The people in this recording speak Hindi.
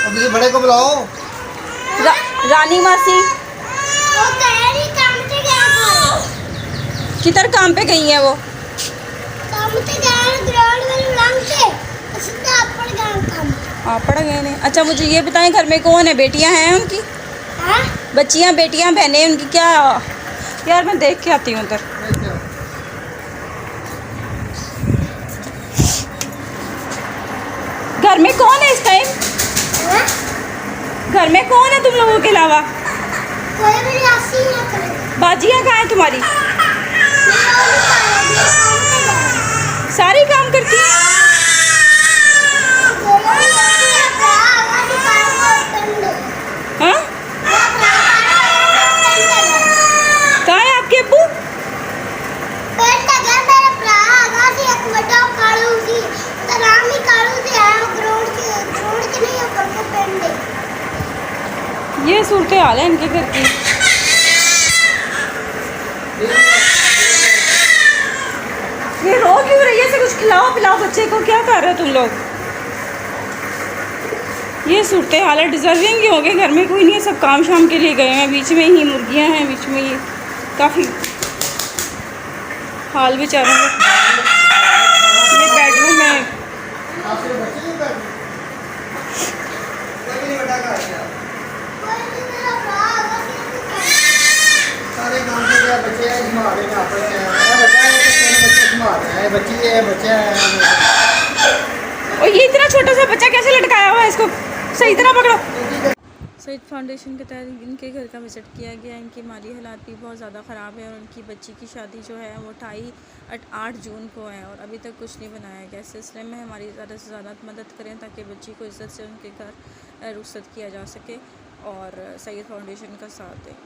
अब ये बड़े को बुलाओ। रानी मासी किधर काम पे गई है वो? पड़ गए ने। अच्छा मुझे ये बताएं, घर में कौन है? बेटियां हैं उनकी? बच्चियां, बेटियां, बहनें उनकी क्या? यार मैं देख के आती हूँ उधर। घर में कौन है इस टाइम? घर में कौन है तुम लोगों के अलावा? बाजियां कहाँ है तुम्हारी? सारी काम करती हैं? हाँ? कहाँ है आपके अब्बू? ये सूरत हाल है इनके घर की। ये रो क्यों रही है? कुछ खिलाओ पिलाओ बच्चे को। क्या कर रहे हो तुम लोग? ये सूरत हाल है। डिजर्विंग ही हो गए। घर में कोई नहीं है, सब काम शाम के लिए गए हैं। बीच में ही मुर्गियां हैं, बीच में ये काफ़ी हाल बेचारों का। ये बेडरूम है। सारे काम के क्या बच्चे हैं, संभाल रहे हैं आपस में। बच्चे संभाल रहे हैं, बच्ची है, बच्चा है। और ये इतना छोटा सा बच्चा कैसे लटकाया हुआ है? इसको सही तरह पकड़ो। सईद फाउंडेशन के तहत इनके घर का विज़िट किया गया। इनकी माली हालात भी बहुत ज़्यादा ख़राब है और उनकी बच्ची की शादी जो है वो 8 जून को है और अभी तक कुछ नहीं बनाया गया। इस सिलसिले में हमारी ज़्यादा से ज़्यादा मदद करें ताकि बच्ची को इज़्ज़त से उनके घर रुखसत किया जा सके और सईद फाउंडेशन का साथ दें।